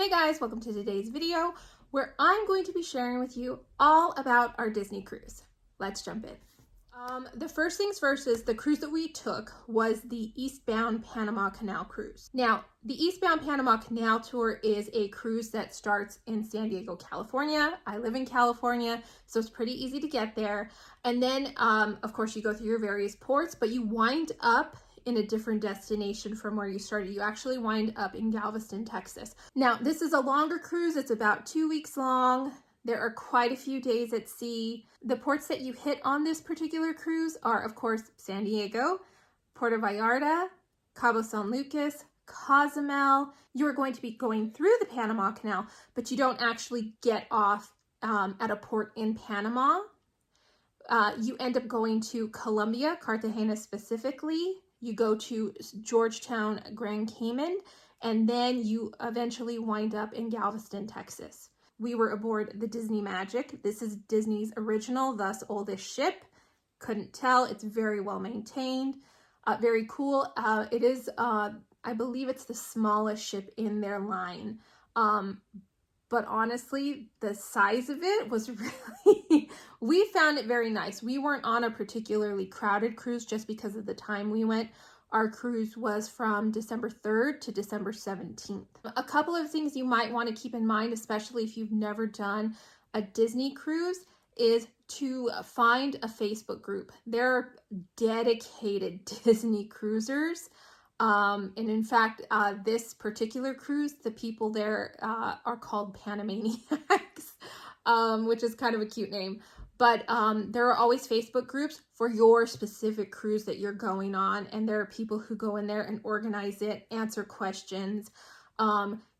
Hey guys, welcome to today's video where I'm going to be sharing with you all about our Disney cruise. Let's jump in. The first things first is the cruise that we took was the Eastbound Panama Canal cruise. Now, the Eastbound Panama Canal tour is a cruise that starts in San Diego, California. I live in California, so it's pretty easy to get there. And then, of course, you go through your various ports, but you wind up in a different destination from where you started. You actually wind up in Galveston, Texas. Now, this is a longer cruise. It's about 2 weeks long. There are quite a few days at sea. The ports that you hit on this particular cruise are, of course, San Diego, Puerto Vallarta, Cabo San Lucas, Cozumel. You're going to be going through the Panama Canal, but you don't actually get off at a port in Panama. You end up going to Colombia, Cartagena specifically. You go to Georgetown, Grand Cayman, and then you eventually wind up in Galveston, Texas. We were aboard the Disney Magic. This is Disney's original, thus oldest ship. Couldn't tell. It's very well maintained. Very cool. It is, I believe it's the smallest ship in their line. But honestly, the size of it was really, we found it very nice. We weren't on a particularly crowded cruise just because of the time we went. Our cruise was from December 3rd to December 17th. A couple of things you might want to keep in mind, especially if you've never done a Disney cruise, is to find a Facebook group. There are dedicated Disney cruisers. And in fact, this particular cruise, the people there are called Panamaniacs, which is kind of a cute name. But there are always Facebook groups for your specific cruise that you're going on. And there are people who go in there and organize it, answer questions,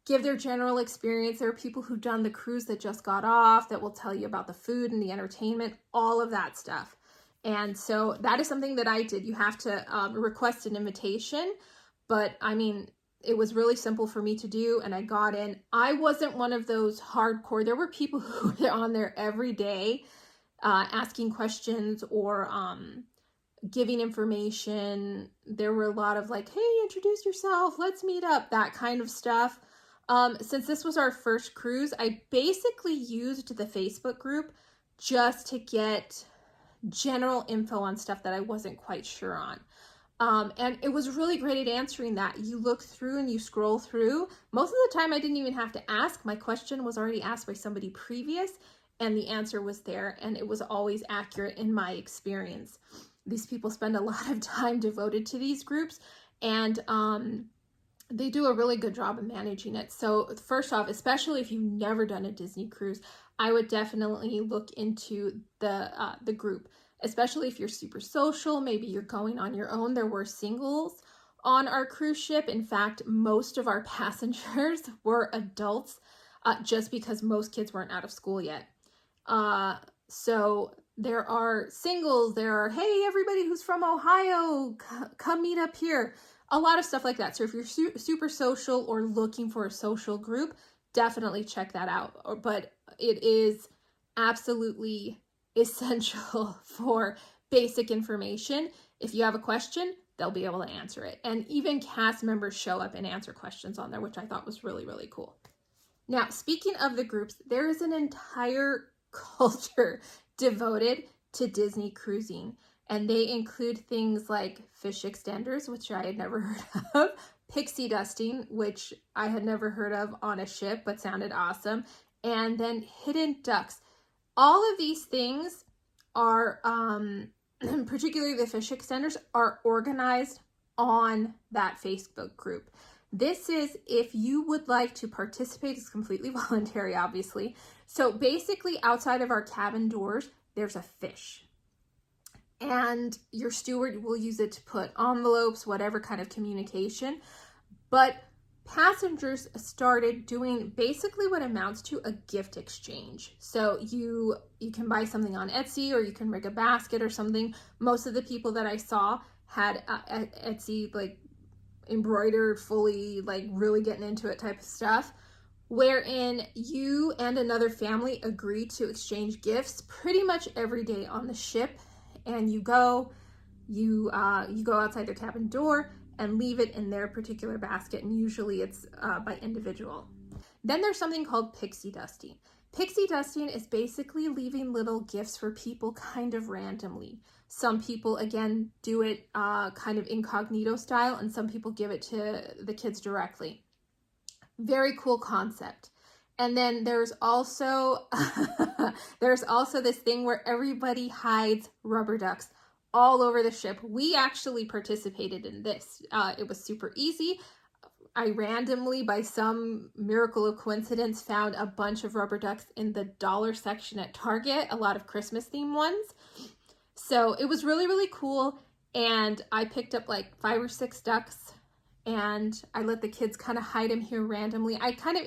give their general experience. There are people who've done the cruise that just got off that will tell you about the food and the entertainment, all of that stuff. And so that is something that I did. You have to request an invitation, but I mean, it was really simple for me to do, and I got in. I wasn't one of those hardcore. There were people who were on there every day asking questions or giving information. There were a lot of like, hey, introduce yourself, let's meet up, that kind of stuff. Since this was our first cruise, I basically used the Facebook group just to get general info on stuff that I wasn't quite sure on. And it was really great at answering that. You look through and you scroll through. Most of the time I didn't even have to ask. My question was already asked by somebody previous and the answer was there, and it was always accurate in my experience. These people spend a lot of time devoted to these groups, and they do a really good job of managing it. So first off, especially if you've never done a Disney cruise, I would definitely look into the group, especially if you're super social. Maybe you're going on your own. There were singles on our cruise ship. In fact, most of our passengers were adults, just because most kids weren't out of school yet. So there are singles, there are, hey, everybody who's from Ohio, come meet up here. A lot of stuff like that. So if you're super social or looking for a social group, definitely check that out. But it is absolutely essential for basic information. If you have a question, they'll be able to answer it. And even cast members show up and answer questions on there, which I thought was really, really cool. Now, speaking of the groups, there is an entire culture devoted to Disney cruising, and they include things like fish extenders, which I had never heard of, pixie dusting, which I had never heard of on a ship but sounded awesome, and then hidden ducks. All of these things are, particularly the fish extenders, are organized on that Facebook group. This is if you would like to participate. It's completely voluntary, obviously. So basically, outside of our cabin doors, there's a fish. And your steward will use it to put envelopes, whatever kind of communication. But passengers started doing basically what amounts to a gift exchange. So you can buy something on Etsy, or you can rig a basket or something. Most of the people that I saw had Etsy like embroidered fully, like really getting into it type of stuff, wherein you and another family agree to exchange gifts pretty much every day on the ship. And you go outside their cabin door and leave it in their particular basket, and usually it's by individual. Then there's something called pixie dusting. Pixie dusting is basically leaving little gifts for people kind of randomly. Some people, again, do it kind of incognito style, and some people give it to the kids directly. Very cool concept. And then there's also this thing where everybody hides rubber ducks all over the ship. We actually participated in this. It was super easy. I randomly, by some miracle of coincidence, found a bunch of rubber ducks in the dollar section at Target, a lot of Christmas themed ones. So it was really, really cool. And I picked up like 5 or 6 ducks, and I let the kids kind of hide them here randomly. I kind of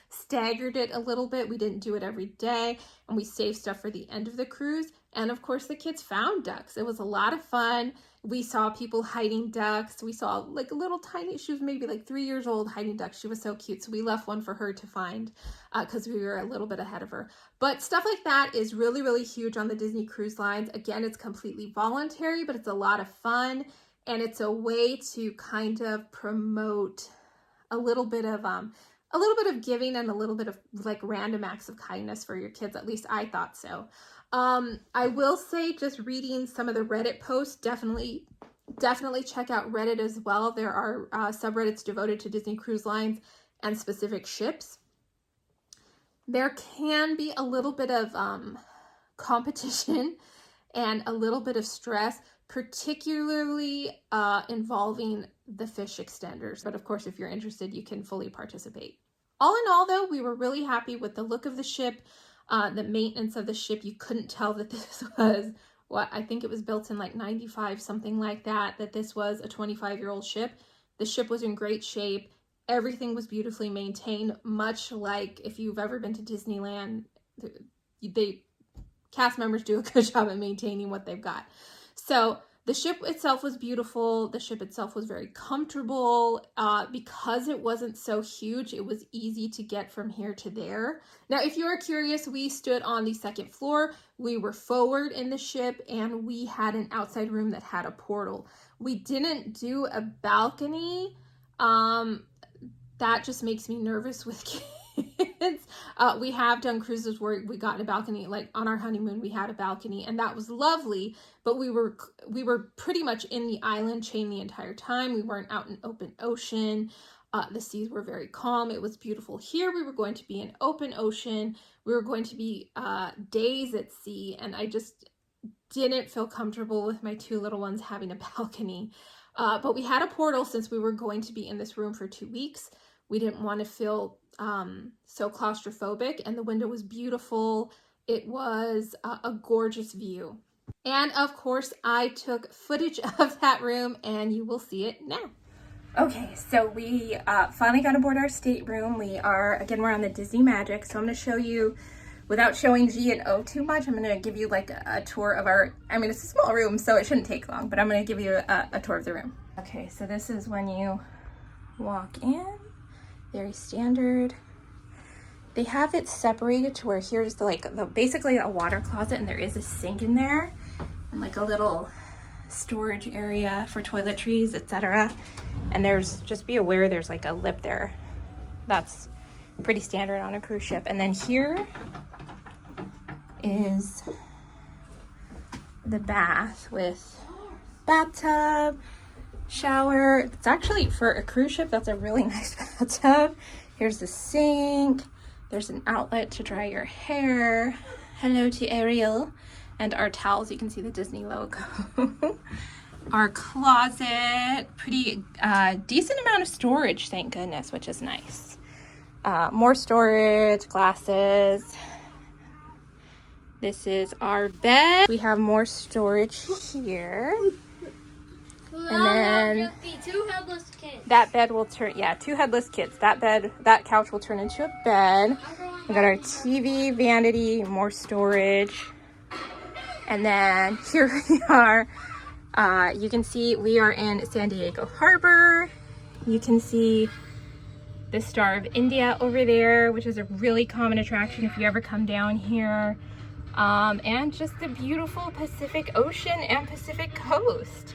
staggered it a little bit. We didn't do it every day, and we saved stuff for the end of the cruise. And of course, the kids found ducks. It was a lot of fun. We saw people hiding ducks. We saw like a little tiny, she was maybe like 3 years old, hiding ducks. She was so cute. So we left one for her to find because we were a little bit ahead of her. But stuff like that is really, really huge on the Disney Cruise Lines. Again, it's completely voluntary, but it's a lot of fun. And it's a way to kind of promote a little bit of giving and a little bit of like random acts of kindness for your kids. At least I thought so. I will say, just reading some of the Reddit posts, definitely check out Reddit as well. There are subreddits devoted to Disney Cruise Lines and specific ships. There can be a little bit of competition and a little bit of stress, particularly involving the fish extenders. But of course, if you're interested, you can fully participate. All in all, though, we were really happy with the look of the ship. The maintenance of the ship, you couldn't tell that this was, I think it was built in like 95, something like that this was a 25-year-old ship. The ship was in great shape. Everything was beautifully maintained, much like if you've ever been to Disneyland, cast members do a good job at maintaining what they've got. So the ship itself was beautiful. The ship itself was very comfortable. Because it wasn't so huge, it was easy to get from here to there. Now, if you are curious, we stood on the second floor. We were forward in the ship, and we had an outside room that had a portal. We didn't do a balcony. That just makes me nervous with kids. We have done cruises where we got in a balcony, like on our honeymoon, we had a balcony, and that was lovely, but we were pretty much in the island chain the entire time. We weren't out in open ocean. The seas were very calm. It was beautiful. Here we were going to be in open ocean. We were going to be days at sea, and I just didn't feel comfortable with my 2 little ones having a balcony. But we had a portal since we were going to be in this room for 2 weeks. We didn't want to feel so claustrophobic, and the window was beautiful. It was a gorgeous view. And of course, I took footage of that room, and you will see it now. Okay, so we finally got aboard our stateroom. We're on the Disney Magic, so I'm going to show you, without showing G and O too much, I'm going to give you like a tour of it's a small room, so it shouldn't take long, but I'm going to give you a tour of the room. Okay, so this is when you walk in. Very standard. They have it separated to where here's basically a water closet, and there is a sink in there, and like a little storage area for toiletries, etc. And just be aware there's like a lip there. That's pretty standard on a cruise ship. And then here is the bath with bathtub, shower. It's actually, for a cruise ship, that's a really nice bathtub. Here's the sink. There's an outlet to dry your hair. Hello to Ariel. And our towels, you can see the Disney logo. Our closet, pretty decent amount of storage, thank goodness, which is nice. More storage, glasses. This is our bed. We have more storage here. And then two headless kids. That bed will turn, 2 headless kids. That couch will turn into a bed. We got our TV, vanity, more storage. And then here we are. You can see we are in San Diego Harbor. You can see the Star of India over there, which is a really common attraction if you ever come down here. And just the beautiful Pacific Ocean and Pacific coast.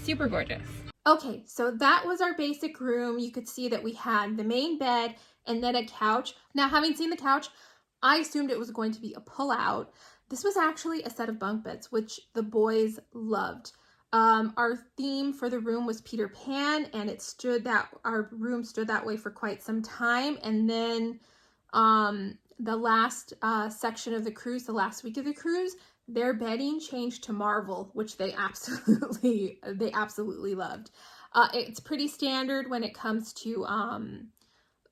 Super gorgeous. Okay, so that was our basic room. You could see that we had the main bed and then a couch. Now, having seen the couch, I assumed it was going to be a pull-out. This was actually a set of bunk beds, which the boys loved. Our theme for the room was Peter Pan, and our room stood that way for quite some time. And then the last section of the cruise, the last week of the cruise, their bedding changed to Marvel, which they absolutely loved. It's pretty standard when it comes to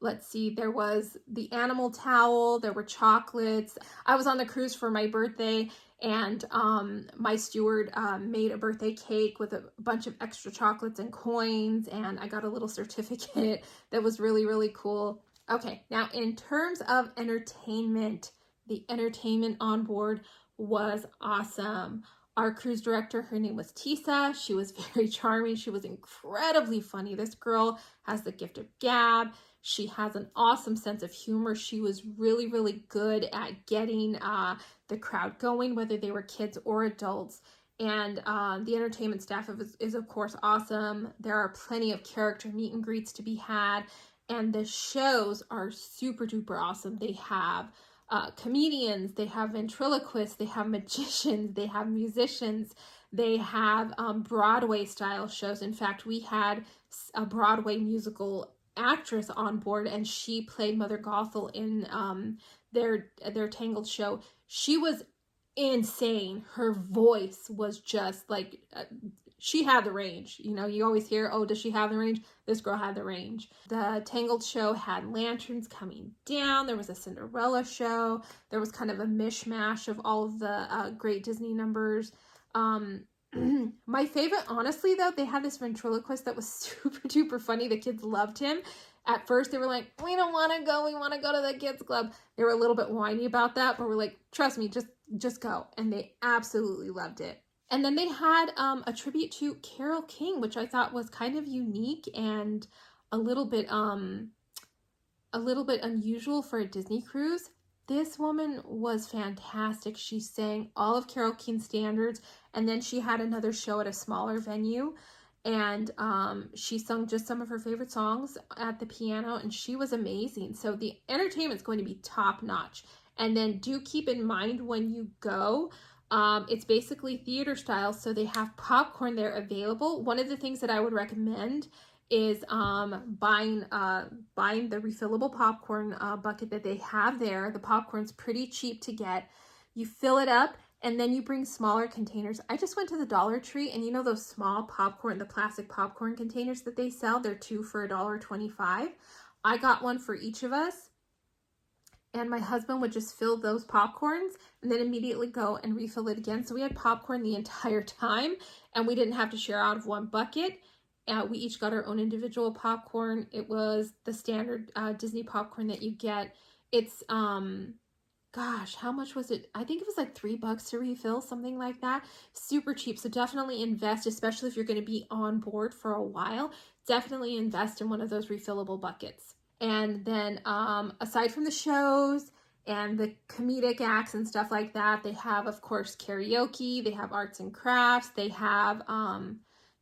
let's see, there was the animal towel, there were chocolates. I was on the cruise for my birthday, and my steward made a birthday cake with a bunch of extra chocolates and coins, and I got a little certificate that was really, really cool. Okay, now in terms of entertainment, the entertainment on board was awesome. Our cruise director, her name was Tisa. She was very charming. She was incredibly funny. This girl has the gift of gab. She has an awesome sense of humor. She was really, really good at getting the crowd going, whether they were kids or adults. And the entertainment staff is of course awesome. There are plenty of character meet and greets to be had. And the shows are super duper awesome. They have comedians, they have ventriloquists, they have magicians, they have musicians, they have Broadway style shows. In fact, we had a Broadway musical actress on board, and she played Mother Gothel in their Tangled show. She was insane. Her voice was just like she had the range. You know, you always hear, oh, does she have the range? This girl had the range. The Tangled show had lanterns coming down. There was a Cinderella show. There was kind of a mishmash of all of the great Disney numbers. My favorite, honestly, though, they had this ventriloquist that was super duper funny. The kids loved him. At first, they were like, we don't want to go. We want to go to the kids club. They were a little bit whiny about that, but we're like, trust me, just go. And they absolutely loved it. And then they had a tribute to Carole King, which I thought was kind of unique and a little bit unusual for a Disney cruise. This woman was fantastic. She sang all of Carole King's standards, and then she had another show at a smaller venue, and she sung just some of her favorite songs at the piano, and she was amazing. So the entertainment's going to be top notch. And then do keep in mind when you go, it's basically theater style, so they have popcorn there available. One of the things that I would recommend is buying the refillable popcorn bucket that they have there. The popcorn's pretty cheap to get. You fill it up, and then you bring smaller containers. I just went to the Dollar Tree, and you know those small popcorn, the plastic popcorn containers that they sell? They're 2 for $1.25. I got one for each of us. And my husband would just fill those popcorns and then immediately go and refill it again. So we had popcorn the entire time, and we didn't have to share out of one bucket. We each got our own individual popcorn. It was the standard Disney popcorn that you get. It's, gosh, how much was it? I think it was like $3 to refill, something like that. Super cheap. So definitely invest, especially if you're going to be on board for a while. Definitely invest in one of those refillable buckets. And then aside from the shows and the comedic acts and stuff like that, they have, of course, karaoke, they have arts and crafts, they have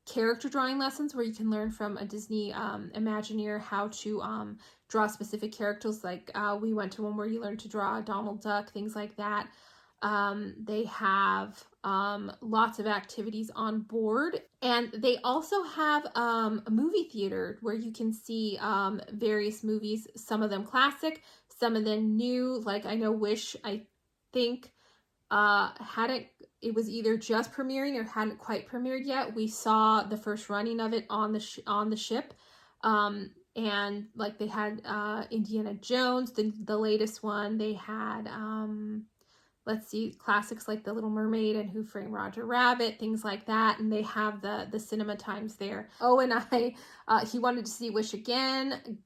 character drawing lessons where you can learn from a Disney Imagineer how to draw specific characters. Like we went to one where you learned to draw Donald Duck, things like that. They have lots of activities on board, and they also have a movie theater where you can see various movies, some of them classic, some of them new. Like I know Wish, I think it was either just premiering or hadn't quite premiered yet. We saw the first running of it on the ship. And like they had Indiana Jones, the latest one. They had let's see, classics like The Little Mermaid and Who Framed Roger Rabbit, things like that. And they have the cinema times there. Oh, and he wanted to see Wish again.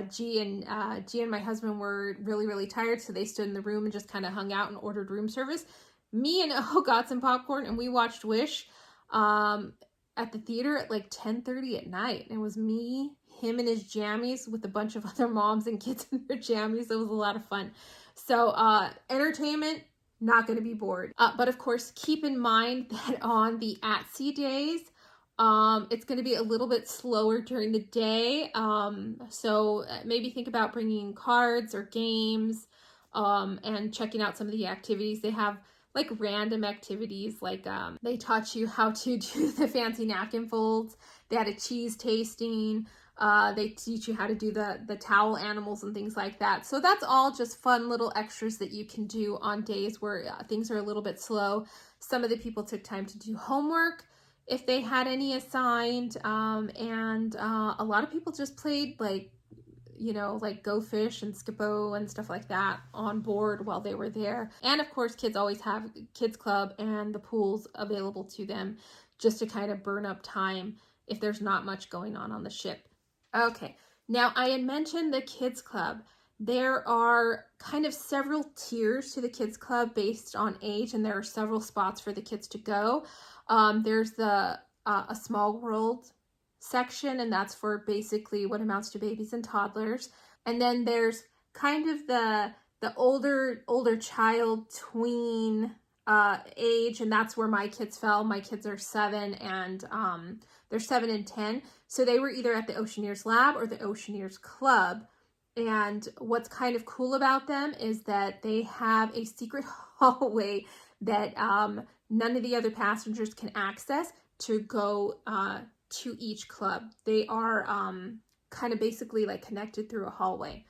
G and my husband were really, really tired, so they stood in the room and just kind of hung out and ordered room service. Me and O got some popcorn, and we watched Wish at the theater at like 10:30 at night. And it was me, him and his jammies with a bunch of other moms and kids in their jammies. It was a lot of fun. So entertainment, not going to be bored. But of course, keep in mind that on the at-sea days, It's going to be a little bit slower during the day. So maybe think about bringing cards or games, and checking out some of the activities. They have like random activities, like they taught you how to do the fancy napkin folds. They had a cheese tasting. They teach you how to do the towel animals and things like that. So that's all just fun little extras that you can do on days where things are a little bit slow. Some of the people took time to do homework if they had any assigned, and a lot of people just played like, like Go Fish and Skippo and stuff like that on board while they were there. And of course, kids always have kids club and the pools available to them just to kind of burn up time if there's not much going on the ship. Okay, now I had mentioned the kids club. There are kind of several tiers to the kids club based on age, and there are several spots for the kids to go. There's the A Small World section, and that's for basically what amounts to babies and toddlers. And then there's kind of the older child tween age, and that's where my kids fell. My kids are 7 and they're 7 and 10. So they were either at the Oceaneers Lab or the Oceaneers Club. And what's kind of cool about them is that they have a secret hallway that none of the other passengers can access to go to each club. They are kind of basically like connected through a hallway.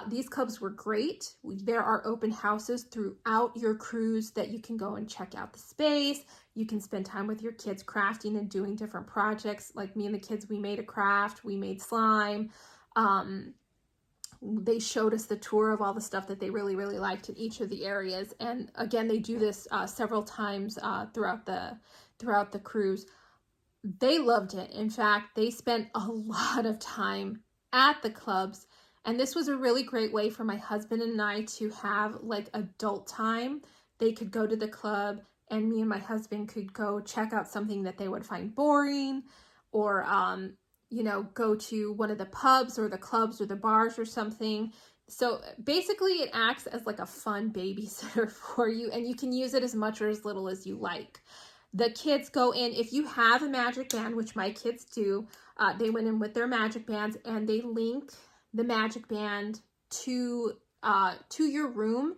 These clubs were great. There are open houses throughout your cruise that you can go and check out the space. You can spend time with your kids crafting and doing different projects. Like me and the kids, we made a craft, we made slime. They showed us the tour of all the stuff that they really, really liked in each of the areas. And again, they do this several times throughout the cruise. They loved it. In fact, they spent a lot of time at the clubs. And this was a really great way for my husband and I to have like adult time. They could go to the club and me and my husband could go check out something that they would find boring, or go to one of the pubs or the clubs or the bars or something. So basically it acts as like a fun babysitter for you, and you can use it as much or as little as you like. The kids go in, if you have a magic band, which my kids do, they went in with their magic bands and they link the magic band to your room,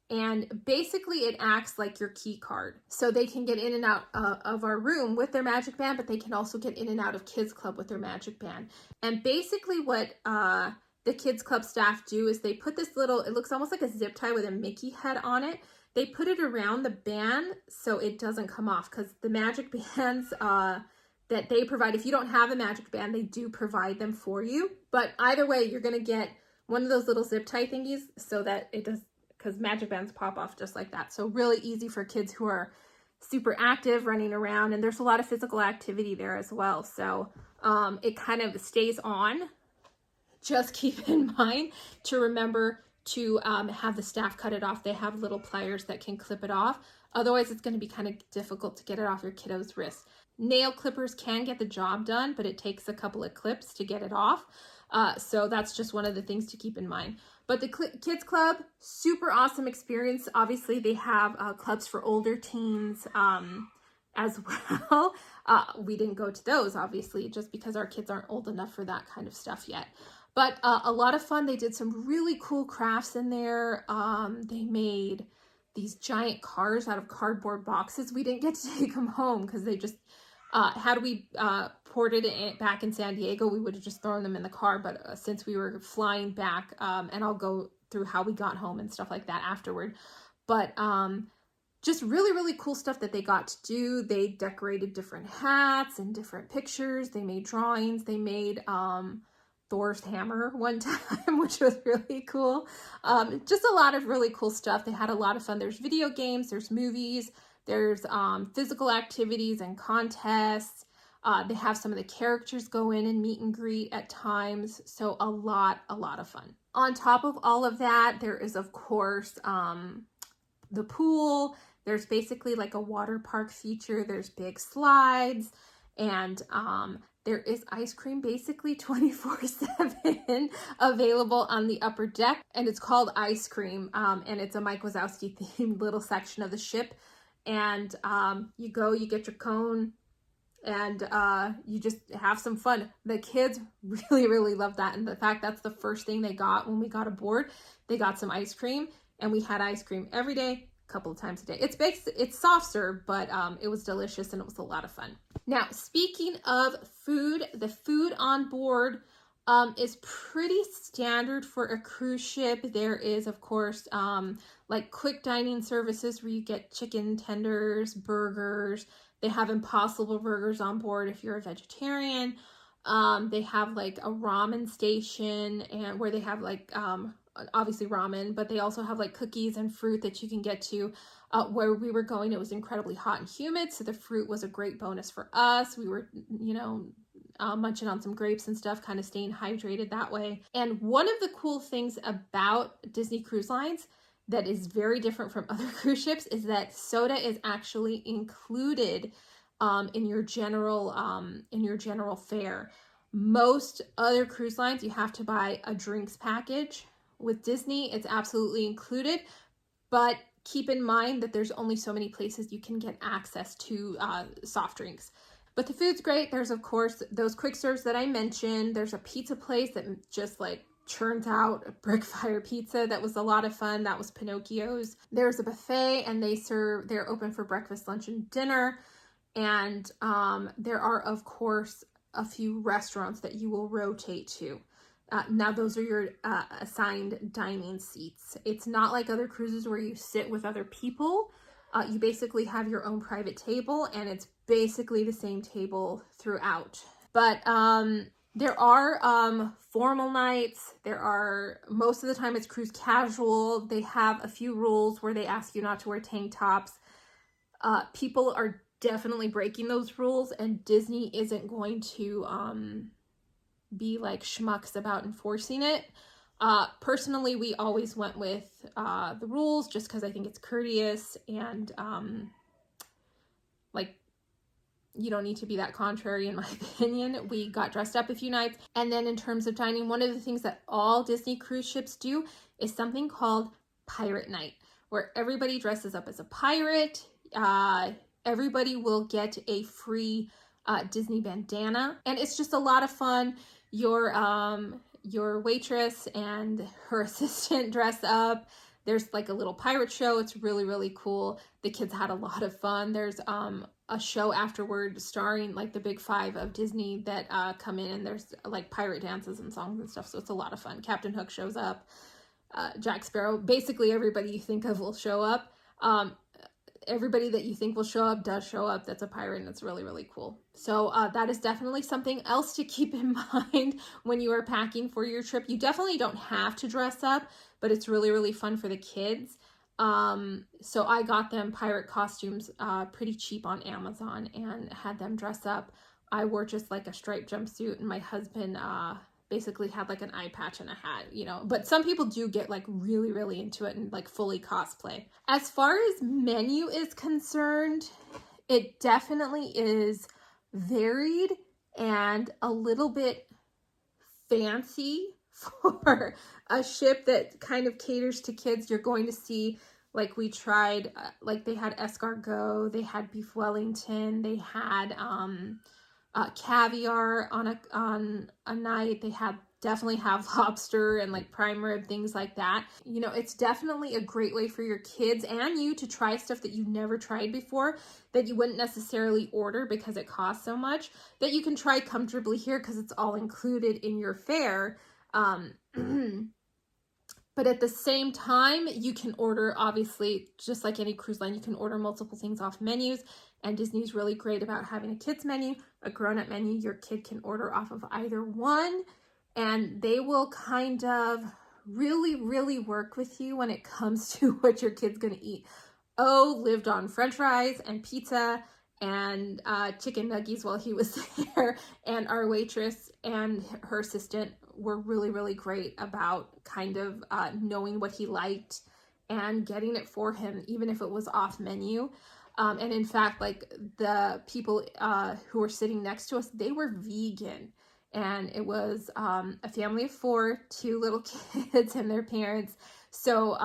and basically it acts like your key card. So they can get in and out of our room with their magic band, but they can also get in and out of kids club with their magic band. And basically what the kids club staff do is they put this little, it looks almost like a zip tie with a Mickey head on it. They put it around the band so it doesn't come off, because the magic bands that they provide, if you don't have a magic band, they do provide them for you. But either way, you're going to get one of those little zip tie thingies so that it does, because magic bands pop off just like that. So really easy for kids who are super active, running around, and there's a lot of physical activity there as well. So it kind of stays on. Just keep in mind to remember to have the staff cut it off. They have little pliers that can clip it off. Otherwise, it's going to be kind of difficult to get it off your kiddo's wrist. Nail clippers can get the job done, but it takes a couple of clips to get it off. So that's just one of the things to keep in mind. But the kids club, super awesome experience. Obviously, they have clubs for older teens as well. We didn't go to those, obviously, just because our kids aren't old enough for that kind of stuff yet. But a lot of fun. They did some really cool crafts in there. They made these giant cars out of cardboard boxes. We didn't get to take them home because they just, had we ported it back in San Diego, we would have just thrown them in the car. But since we were flying back, and I'll go through how we got home and stuff like that afterward. But just really, really cool stuff that they got to do. They decorated different hats and different pictures. They made drawings. They made Thor's hammer one time, which was really cool. Just a lot of really cool stuff. They had a lot of fun. There's video games, there's movies, there's physical activities and contests. They have some of the characters go in and meet and greet at times. So a lot of fun. On top of all of that, there is, of course, the pool. There's basically like a water park feature. There's big slides, and there is ice cream basically 24/7 available on the upper deck, and it's called Ice Cream, and it's a Mike Wazowski themed little section of the ship. And you go, you get your cone, and you just have some fun. The kids really, really love that. And the fact that's the first thing they got when we got aboard, they got some ice cream, and we had ice cream every day, a couple of times a day. It's soft serve, but it was delicious and it was a lot of fun. Now, speaking of food, the food on board is pretty standard for a cruise ship. There is, of course, like quick dining services where you get chicken tenders, burgers. They have Impossible Burgers on board if you're a vegetarian. They have like a ramen station, and where they have like obviously ramen, but they also have like cookies and fruit that you can get to. Where we were going, it was incredibly hot and humid, so the fruit was a great bonus for us. We were, munching on some grapes and stuff, kind of staying hydrated that way. And one of the cool things about Disney Cruise Lines that is very different from other cruise ships is that soda is actually included in your general fare. Most other cruise lines, you have to buy a drinks package. With Disney, it's absolutely included, but keep in mind that there's only so many places you can get access to soft drinks. But the food's great. There's, of course, those quick serves that I mentioned. There's a pizza place that just like churns out a brick fire pizza that was a lot of fun. That was Pinocchio's. There's a buffet, and they're open for breakfast, lunch, and dinner. And there are, of course, a few restaurants that you will rotate to. Now, those are your assigned dining seats. It's not like other cruises where you sit with other people. You basically have your own private table, and it's basically the same table throughout. But there are formal nights. Most of the time it's cruise casual. They have a few rules where they ask you not to wear tank tops. People are definitely breaking those rules, and Disney isn't going to be like schmucks about enforcing it. Personally, we always went with the rules just because I think it's courteous, and like, you don't need to be that contrary, in my opinion. We got dressed up a few nights. And then in terms of dining, one of the things that all Disney cruise ships do is something called Pirate Night, where everybody dresses up as a pirate. Everybody will get a free Disney bandana, and it's just a lot of fun. Your waitress and her assistant dress up. There's like a little pirate show. It's really, really cool. The kids had a lot of fun. There's a show afterward starring like the big five of Disney that come in, and there's like pirate dances and songs and stuff. So it's a lot of fun. Captain Hook shows up. Jack Sparrow. Basically everybody you think of will show up. Everybody that you think will show up does show up. That's a pirate, and it's really, really cool. So that is definitely something else to keep in mind when you are packing for your trip. You definitely don't have to dress up, but it's really, really fun for the kids. So I got them pirate costumes pretty cheap on Amazon and had them dress up. I wore just like a striped jumpsuit, and my husband basically had like an eye patch and a hat, but some people do get like really, really into it and like fully cosplay. As far as menu is concerned, it definitely is varied and a little bit fancy for a ship that kind of caters to kids. You're going to see, like, we tried, like they had escargot, they had beef Wellington, they had caviar on a night. They definitely have lobster and like prime rib, things like that. It's definitely a great way for your kids and you to try stuff that you've never tried before, that you wouldn't necessarily order because it costs so much, that you can try comfortably here because it's all included in your fare. But at the same time, you can order, obviously, just like any cruise line, you can order multiple things off menus. And Disney's really great about having a kid's menu, a grown-up menu. Your kid can order off of either one, and they will kind of really, really work with you when it comes to what your kid's going to eat. Lived on French fries and pizza and chicken nuggies while he was there. And our waitress and her assistant were really, really great about kind of knowing what he liked and getting it for him, even if it was off menu. And in fact, like the people who were sitting next to us, they were vegan. And it was a family of 4, 2 little kids and their parents. So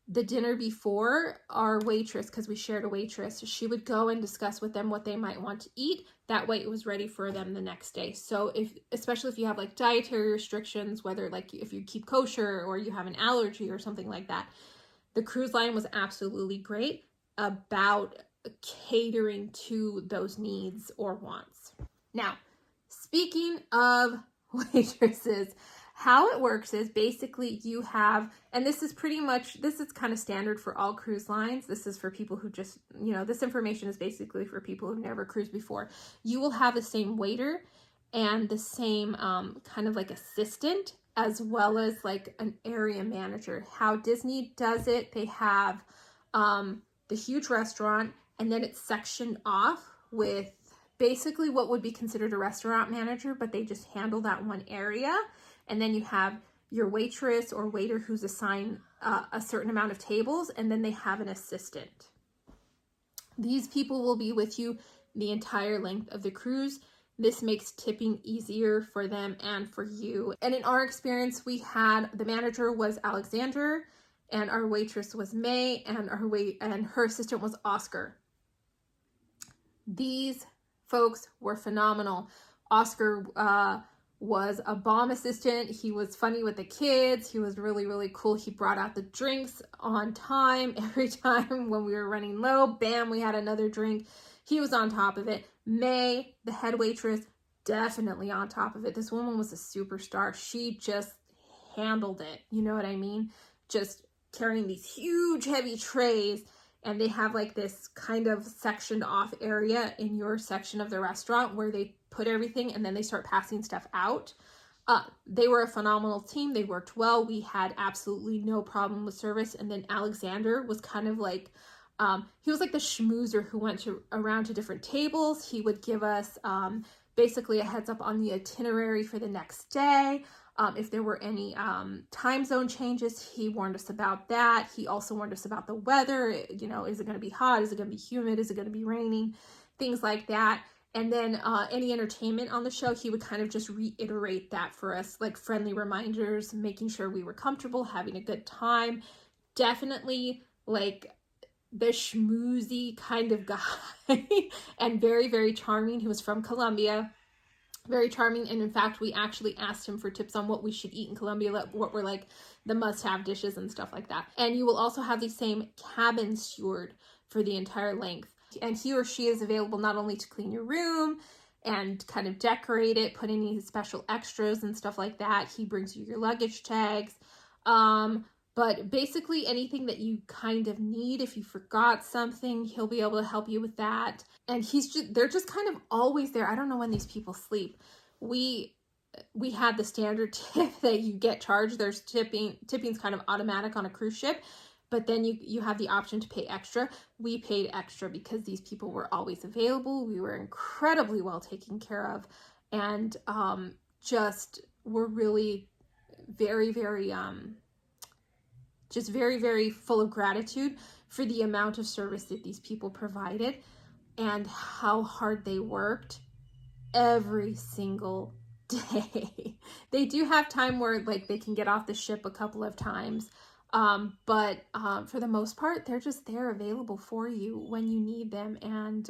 the dinner before, our waitress, because we shared a waitress, she would go and discuss with them what they might want to eat. That way it was ready for them the next day. So especially if you have like dietary restrictions, whether like if you keep kosher or you have an allergy or something like that, the cruise line was absolutely great about catering to those needs or wants. Now, speaking of waitresses, how it works is basically you have, and this is kind of standard for all cruise lines. This is for people who just, this information is basically for people who've never cruised before. You will have the same waiter and the same kind of like assistant, as well as like an area manager. How Disney does it, they have the huge restaurant, and then it's sectioned off with basically what would be considered a restaurant manager, but they just handle that one area. And then you have your waitress or waiter who's assigned a certain amount of tables, and then they have an assistant. These people will be with you the entire length of the cruise. This makes tipping easier for them and for you. And in our experience, we had, the manager was Alexander, and our waitress was May, and her assistant was Oscar. These folks were phenomenal. Oscar was a bomb assistant. He was funny with the kids. He was really, really cool. He brought out the drinks on time. Every time when we were running low, bam, we had another drink. He was on top of it. May, the head waitress, definitely on top of it. This woman was a superstar. She just handled it. You know what I mean? Just carrying these huge, heavy trays. And they have like this kind of sectioned off area in your section of the restaurant where they put everything and then they start passing stuff out. They were a phenomenal team. They worked well. We had absolutely no problem with service. And then Alexander was kind of like, he was like the schmoozer who went around to different tables. He would give us basically a heads up on the itinerary for the next day. If there were any time zone changes, he warned us about that. He also warned us about the weather. Is it going to be hot? Is it going to be humid? Is it going to be raining? Things like that. And then any entertainment on the show, he would kind of just reiterate that for us, like friendly reminders, making sure we were comfortable, having a good time. Definitely like the schmoozy kind of guy and very, very charming. He was from Colombia. Very charming. And in fact, we actually asked him for tips on what we should eat in Colombia, what were like the must-have dishes and stuff like that. And you will also have the same cabin steward for the entire length. And he or she is available not only to clean your room and kind of decorate it, put any special extras and stuff like that. He brings you your luggage tags. But basically anything that you kind of need, if you forgot something, he'll be able to help you with that. And they're just kind of always there. I don't know when these people sleep. We had the standard tip that you get charged. There's tipping's kind of automatic on a cruise ship, but then you have the option to pay extra. We paid extra because these people were always available. We were incredibly well taken care of, and just were really very, very just very, very full of gratitude for the amount of service that these people provided and how hard they worked every single day. They do have time where like they can get off the ship a couple of times, but for the most part, they're just there available for you when you need them. And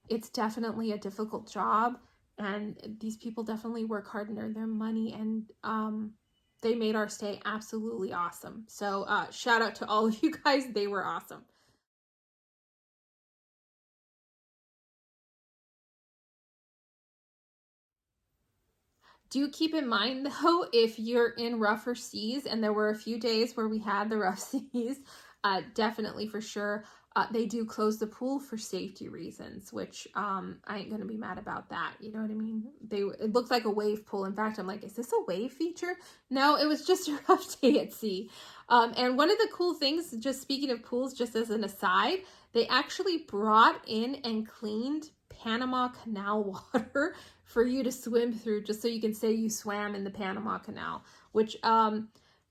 it's definitely a difficult job, and these people definitely work hard and earn their money, and they made our stay absolutely awesome. So shout out to all of you guys. They were awesome. Do keep in mind though, if you're in rougher seas, and there were a few days where we had the rough seas, definitely for sure, they do close the pool for safety reasons, which I ain't gonna be mad about that. You know what I mean? It looked like a wave pool. In fact, I'm like, is this a wave feature? No, it was just a rough day at sea. And one of the cool things, just speaking of pools, just as an aside, they actually brought in and cleaned Panama Canal water for you to swim through, just so you can say you swam in the Panama Canal, which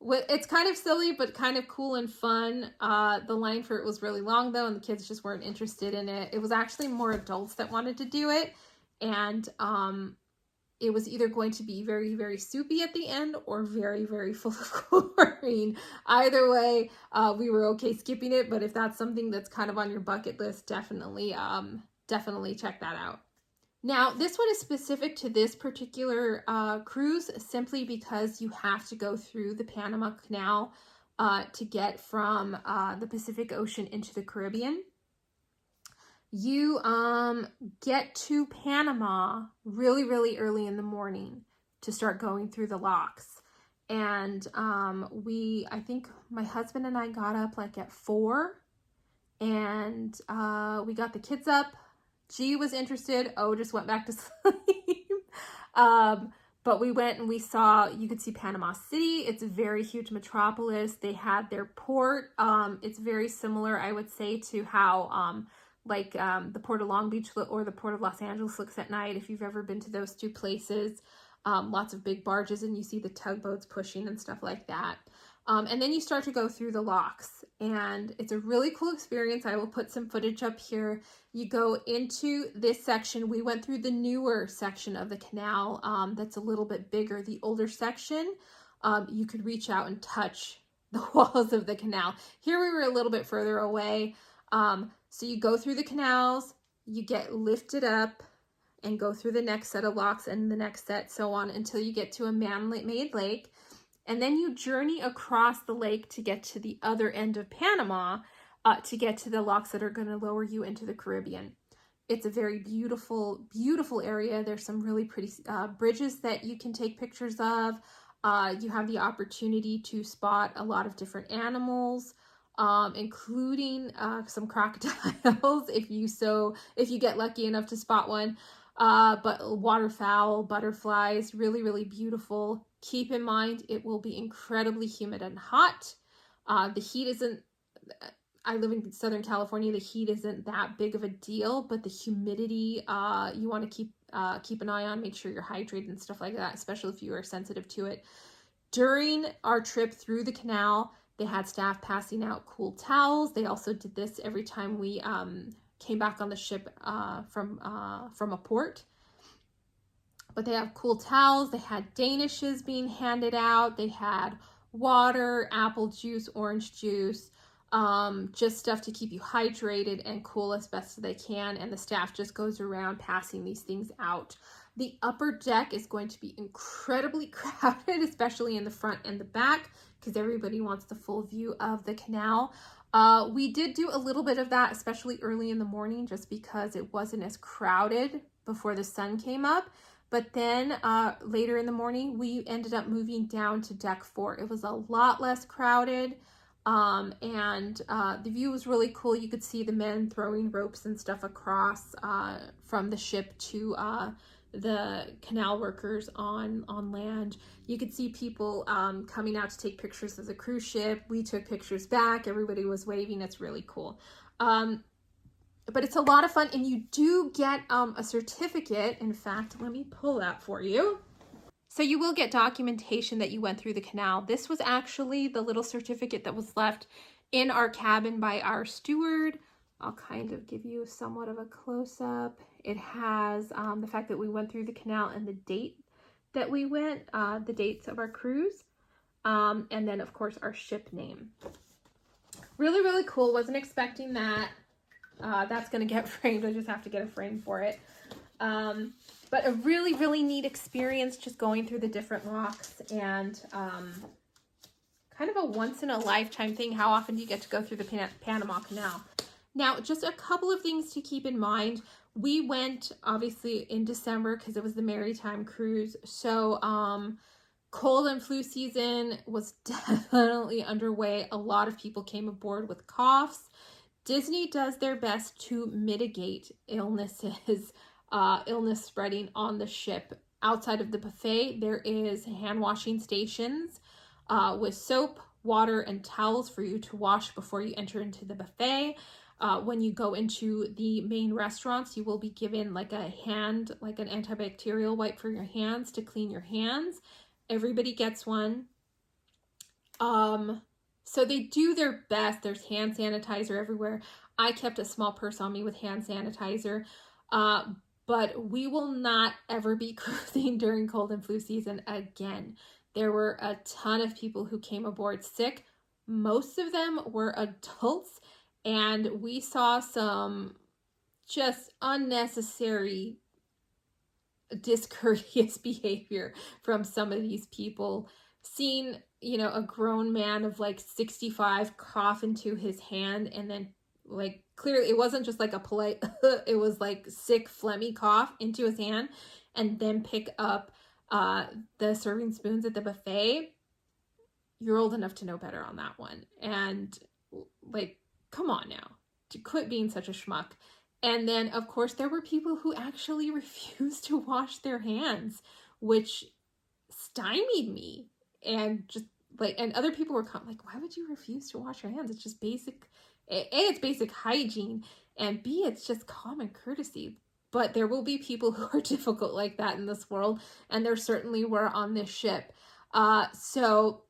it's kind of silly, but kind of cool and fun. The line for it was really long though, and the kids just weren't interested in it. It was actually more adults that wanted to do it. And it was either going to be very, very soupy at the end or very, very full of chlorine. Either way, we were okay skipping it, but if that's something that's kind of on your bucket list, definitely check that out. Now, this one is specific to this particular cruise simply because you have to go through the Panama Canal to get from the Pacific Ocean into the Caribbean. You get to Panama really, really early in the morning to start going through the locks. And I think my husband and I got up like at 4, and we got the kids up. G was interested. O just went back to sleep. But we went and we saw, you could see Panama City. It's a very huge metropolis. They had their port. It's very similar, I would say, to how the Port of Long Beach or the Port of Los Angeles looks at night. If you've ever been to those two places, lots of big barges, and you see the tugboats pushing and stuff like that. And then you start to go through the locks, and it's a really cool experience. I will put some footage up here. You go into this section. We went through the newer section of the canal that's a little bit bigger. The older section, you could reach out and touch the walls of the canal. Here we were a little bit further away. So you go through the canals, you get lifted up and go through the next set of locks and the next set, so on, until you get to a man-made lake. And then you journey across the lake to get to the other end of Panama, to get to the locks that are going to lower you into the Caribbean. It's a very beautiful, beautiful area. There's some really pretty bridges that you can take pictures of. You have the opportunity to spot a lot of different animals, including some crocodiles if you get lucky enough to spot one. But waterfowl, butterflies, really, really beautiful. Keep in mind, it will be incredibly humid and hot. The heat isn't, I live in Southern California, the heat isn't that big of a deal, but the humidity, you want to keep an eye on, make sure you're hydrated and stuff like that, especially if you are sensitive to it. During our trip through the canal, they had staff passing out cool towels. They also did this every time we came back on the ship from a port. But they have cool towels. They had Danishes being handed out. They had water, apple juice, orange juice, just stuff to keep you hydrated and cool as best as they can. And the staff just goes around passing these things out. The upper deck is going to be incredibly crowded, especially in the front and the back, because everybody wants the full view of the canal. We did do a little bit of that, especially early in the morning, just because it wasn't as crowded before the sun came up. But then later in the morning, we ended up moving down to deck 4. It was a lot less crowded, and the view was really cool. You could see the men throwing ropes and stuff across from the ship to the canal workers on land. You could see people coming out to take pictures of the cruise ship. We took pictures back. Everybody was waving. It's really cool. But it's a lot of fun, and you do get a certificate. In fact, let me pull that for you. So you will get documentation that you went through the canal. This was actually the little certificate that was left in our cabin by our steward. I'll kind of give you somewhat of a close-up. It has the fact that we went through the canal and the date that we went, the dates of our cruise, and then, of course, our ship name. Really, really cool. Wasn't expecting that. That's going to get framed. I just have to get a frame for it. But a really, really neat experience just going through the different locks, and kind of a once-in-a-lifetime thing. How often do you get to go through the Panama Canal? Now, just a couple of things to keep in mind. We went, obviously, in December because it was the Maritime cruise. So, cold and flu season was definitely underway. A lot of people came aboard with coughs. Disney does their best to mitigate illnesses, illness spreading on the ship. Outside of the buffet, there is hand washing stations with soap, water, and towels for you to wash before you enter into the buffet. When you go into the main restaurants, you will be given like an antibacterial wipe for your hands to clean your hands. Everybody gets one. So they do their best. There's hand sanitizer everywhere. I kept a small purse on me with hand sanitizer. but we will not ever be cruising during cold and flu season again. There were a ton of people who came aboard sick. Most of them were adults, and we saw some just unnecessary discourteous behavior from some of these people. Seeing, a grown man of like 65 cough into his hand, and then like clearly it wasn't just like a polite it was like sick phlegmy cough into his hand, and then pick up the serving spoons at the buffet. You're old enough to know better on that one. And like, come on now, to quit being such a schmuck. And then, of course, there were people who actually refused to wash their hands, which stymied me. And just like, and other people were like, why would you refuse to wash your hands? It's just basic, A, it's basic hygiene, and B, it's just common courtesy. But there will be people who are difficult like that in this world, and there certainly were on this ship. So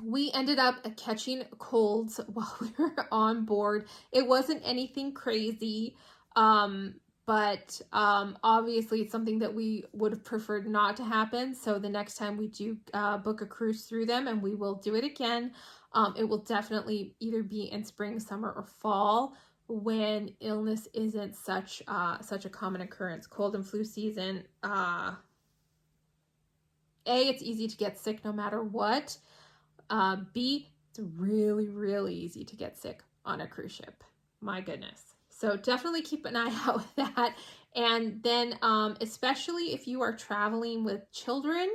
we ended up catching colds while we were on board. It wasn't anything crazy, but obviously it's something that we would have preferred not to happen. So the next time we do book a cruise through them, and we will do it again, it will definitely either be in spring, summer, or fall, when illness isn't such a common occurrence. Cold and flu season, it's easy to get sick no matter what. B, it's really, really easy to get sick on a cruise ship. My goodness. So definitely keep an eye out with that. And then especially if you are traveling with children,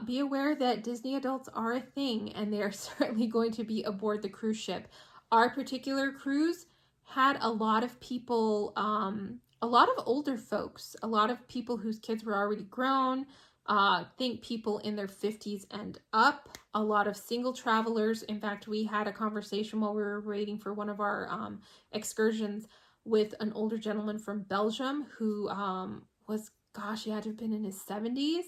be aware that Disney adults are a thing, and they are certainly going to be aboard the cruise ship. Our particular cruise had a lot of people, a lot of older folks, a lot of people whose kids were already grown. Think people in their 50s and up, a lot of single travelers. In fact, we had a conversation while we were waiting for one of our excursions with an older gentleman from Belgium who he had to have been in his 70s,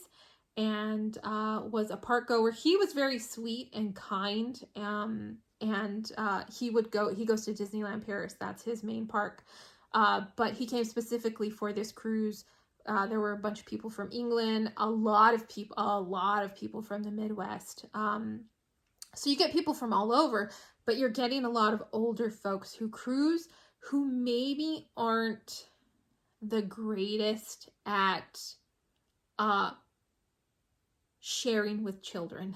and was a park goer. He was very sweet and kind, and he goes to Disneyland Paris. That's his main park. But he came specifically for this cruise. There were a bunch of people from England, a lot of people from the Midwest. So you get people from all over, but you're getting a lot of older folks who cruise, who maybe aren't the greatest at sharing with children.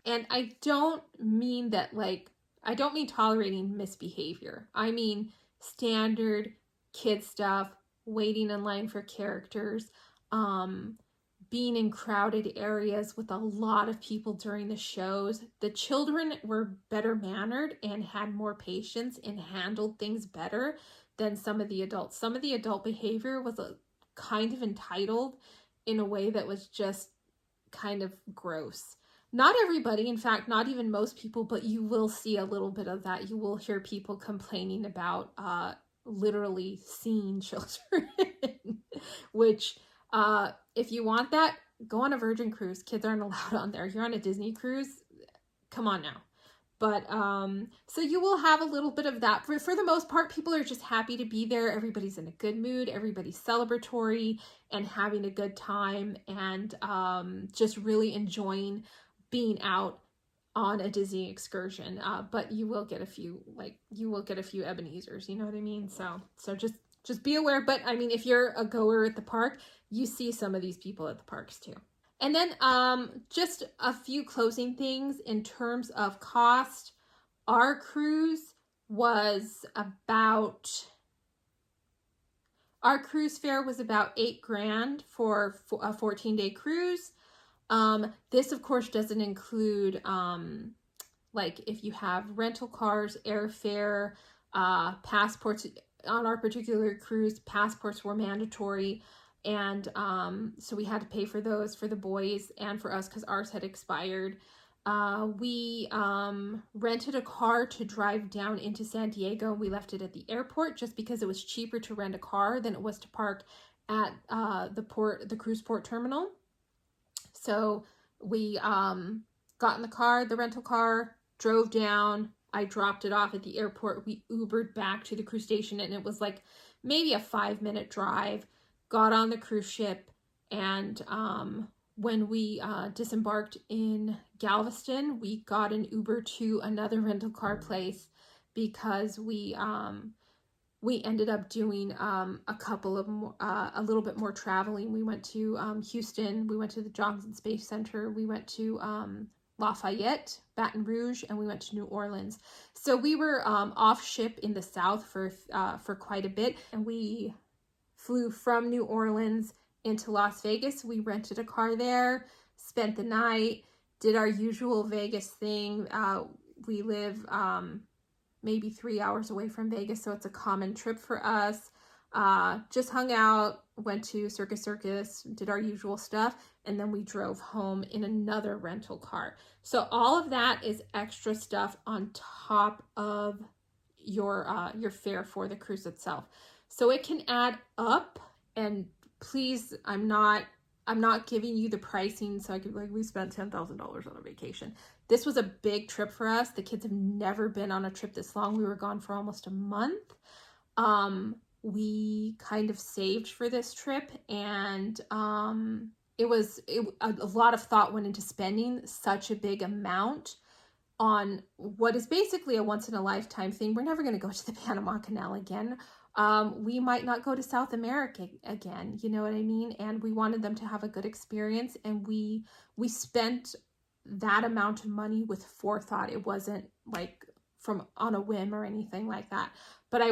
And I don't mean that, like, I don't mean tolerating misbehavior. I mean standard kid stuff, waiting in line for characters, being in crowded areas with a lot of people during the shows. The children were better mannered and had more patience and handled things better than some of the adults. Some of the adult behavior was a kind of entitled in a way that was just kind of gross. Not everybody, in fact, not even most people, but you will see a little bit of that. You will hear people complaining about literally seeing children, which if you want that, go on a Virgin cruise. Kids aren't allowed on there. You're on a Disney cruise, come on now. But so you will have a little bit of that. For the most part, people are just happy to be there. Everybody's in a good mood. Everybody's celebratory and having a good time, and just really enjoying being out on a Disney excursion. But you will get a few Ebenezers, you know what I mean? So just be aware. But I mean, if you're a goer at the park, you see some of these people at the parks too. And then just a few closing things in terms of cost. Our cruise fare was about $8,000 for a 14-day cruise. This of course doesn't include like if you have rental cars, airfare, passports. On our particular cruise, passports were mandatory. And so we had to pay for those for the boys and for us because ours had expired. We rented a car to drive down into San Diego. We left it at the airport just because it was cheaper to rent a car than it was to park at the cruise port terminal. So we got in the rental car, drove down. I dropped it off at the airport. We Ubered back to the cruise station, and it was like maybe a 5-minute drive, got on the cruise ship, and when we disembarked in Galveston, we got an Uber to another rental car place because we ended up doing a couple of more, a little bit more traveling. We went to Houston, we went to the Johnson Space Center, we went to Lafayette, Baton Rouge, and we went to New Orleans. So we were off ship in the South for quite a bit, and we flew from New Orleans into Las Vegas. We rented a car there, spent the night, did our usual Vegas thing. We live maybe 3 hours away from Vegas, so it's a common trip for us. Just hung out, went to Circus, did our usual stuff, and then we drove home in another rental car. So all of that is extra stuff on top of your fare for the cruise itself. So it can add up, and please, I'm not giving you the pricing so I could like, we spent $10,000 on a vacation. This was a big trip for us. The kids have never been on a trip this long. We were gone for almost a month. We kind of saved for this trip, and a lot of thought went into spending such a big amount on what is basically a once in a lifetime thing. We're never going to go to the Panama Canal again. We might not go to South America again, you know what I mean? And we wanted them to have a good experience, and we spent that amount of money with forethought. It wasn't like from on a whim or anything like that. But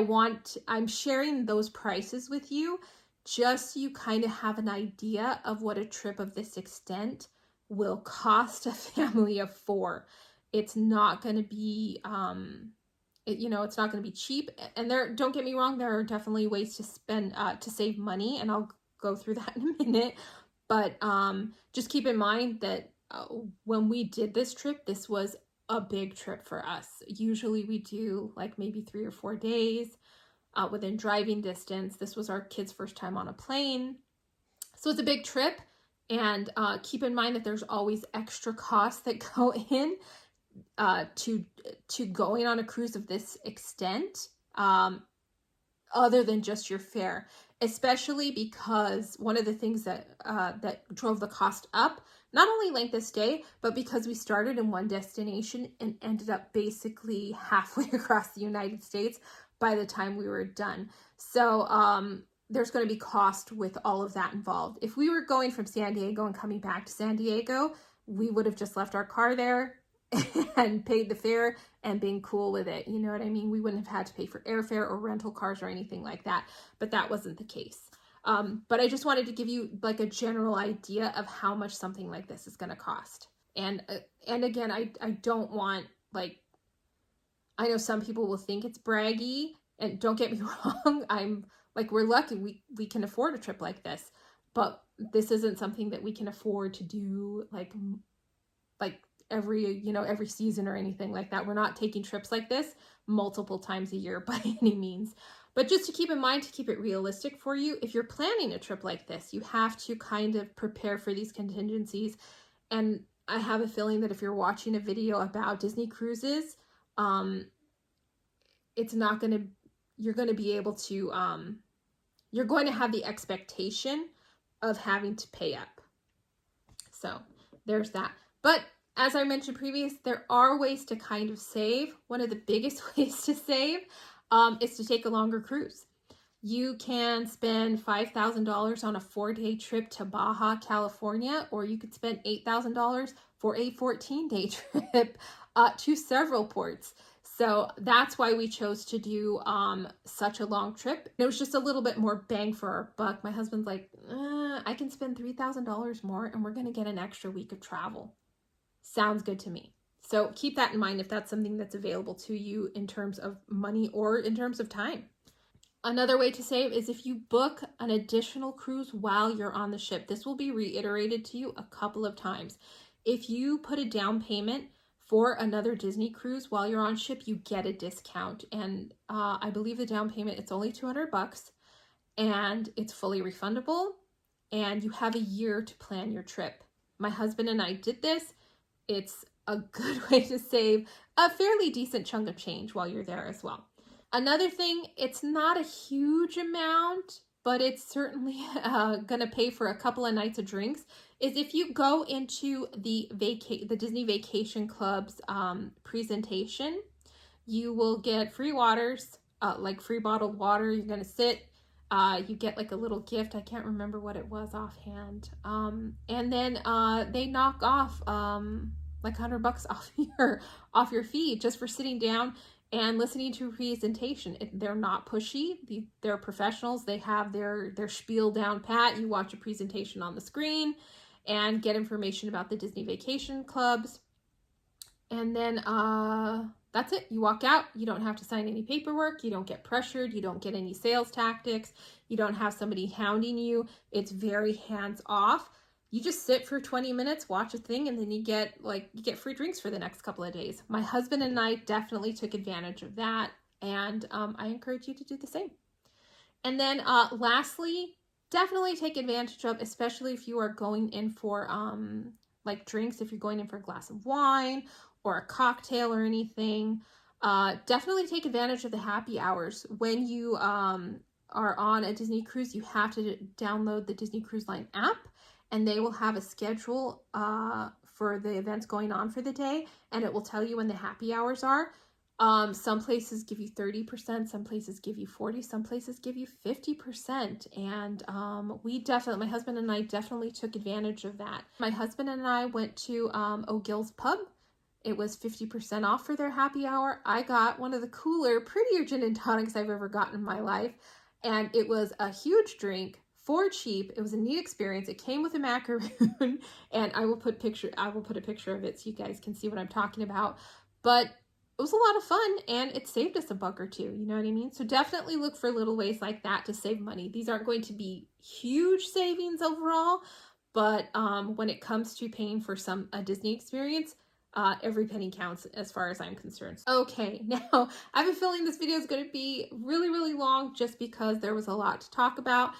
I'm sharing those prices with you just so you kind of have an idea of what a trip of this extent will cost a family of 4. It's not going to be it's not going to be cheap. And don't get me wrong, there are definitely ways to spend to save money, and I'll go through that in a minute. But just keep in mind that when we did this trip, this was a big trip for us. Usually we do like maybe 3 or 4 days within driving distance. This was our kids' first time on a plane. So it's a big trip, and keep in mind that there's always extra costs that go in to going on a cruise of this extent, other than just your fare, especially because one of the things that drove the cost up, not only length of stay, but because we started in one destination and ended up basically halfway across the United States by the time we were done. So there's going to be cost with all of that involved. If we were going from San Diego and coming back to San Diego, we would have just left our car there and paid the fare and been cool with it. You know what I mean? We wouldn't have had to pay for airfare or rental cars or anything like that, but that wasn't the case. But I just wanted to give you like a general idea of how much something like this is going to cost. And again, I don't want, like, I know some people will think it's braggy, and don't get me wrong. I'm like, we're lucky we can afford a trip like this, but this isn't something that we can afford to do like every season or anything like that. We're not taking trips like this multiple times a year by any means. But just to keep in mind, to keep it realistic for you, if you're planning a trip like this, you have to kind of prepare for these contingencies. And I have a feeling that if you're watching a video about Disney cruises, you're going to have the expectation of having to pay up. So there's that. But as I mentioned previous, there are ways to kind of save. One of the biggest ways to save is to take a longer cruise. You can spend $5,000 on a 4-day trip to Baja, California, or you could spend $8,000 for a 14-day trip to several ports. So that's why we chose to do such a long trip. It was just a little bit more bang for our buck. My husband's like, I can spend $3,000 more and we're going to get an extra week of travel. Sounds good to me. So keep that in mind if that's something that's available to you in terms of money or in terms of time. Another way to save is if you book an additional cruise while you're on the ship. This will be reiterated to you a couple of times. If you put a down payment for another Disney cruise while you're on ship, you get a discount. And I believe the down payment, it's only $200 and it's fully refundable, and you have a year to plan your trip. My husband and I did this. It's a good way to save a fairly decent chunk of change while you're there as well. Another thing, it's not a huge amount, but it's certainly gonna pay for a couple of nights of drinks, is if you go into the Disney Vacation Club's presentation, you will get free waters, like free bottled water. You're gonna sit, you get like a little gift. I can't remember what it was offhand. And then they knock off like $100 off your fee just for sitting down and listening to a presentation. They're not pushy. They're professionals. They have their spiel down pat. You watch a presentation on the screen and get information about the Disney Vacation Clubs. And then that's it. You walk out. You don't have to sign any paperwork. You don't get pressured. You don't get any sales tactics. You don't have somebody hounding you. It's very hands off. You just sit for 20 minutes, watch a thing, and then you get free drinks for the next couple of days. My husband and I definitely took advantage of that, and I encourage you to do the same. And then lastly, definitely take advantage of, especially if you are going in for like drinks, if you're going in for a glass of wine or a cocktail or anything, definitely take advantage of the happy hours. When you are on a Disney cruise, you have to download the Disney Cruise Line app, and they will have a schedule for the events going on for the day, and it will tell you when the happy hours are. Some places give you 30%, some places give you 40%, some places give you 50%. And my husband and I definitely took advantage of that. My husband and I went to O'Gill's Pub. It was 50% off for their happy hour. I got one of the cooler, prettier gin and tonics I've ever gotten in my life. And it was a huge drink for cheap. It was a neat experience. It came with a macaroon, and I will put a picture of it so you guys can see what I'm talking about. But it was a lot of fun, and it saved us $1 or $2. You know what I mean? So definitely look for little ways like that to save money. These aren't going to be huge savings overall, but when it comes to paying for a Disney experience, every penny counts as far as I'm concerned. Okay, now I have a feeling this video is going to be really, really long just because there was a lot to talk about.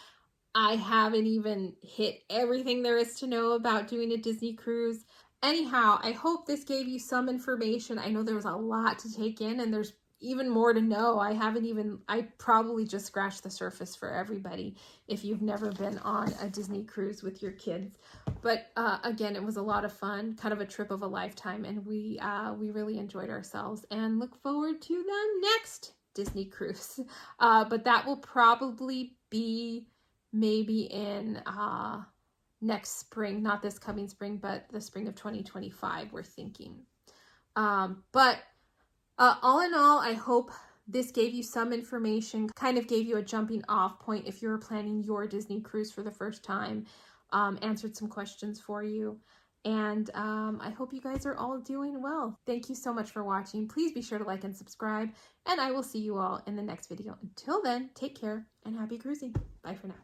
I haven't even hit everything there is to know about doing a Disney cruise. Anyhow, I hope this gave you some information. I know there was a lot to take in, and there's even more to know. I probably just scratched the surface for everybody if you've never been on a Disney cruise with your kids. But again, it was a lot of fun, kind of a trip of a lifetime, and we really enjoyed ourselves and look forward to the next Disney cruise. But that will probably be maybe in next spring, not this coming spring, but the spring of 2025, we're thinking. But all in all, I hope this gave you some information, kind of gave you a jumping off point if you're planning your Disney cruise for the first time, answered some questions for you. And I hope you guys are all doing well. Thank you so much for watching. Please be sure to like and subscribe, and I will see you all in the next video. Until then, take care and happy cruising. Bye for now.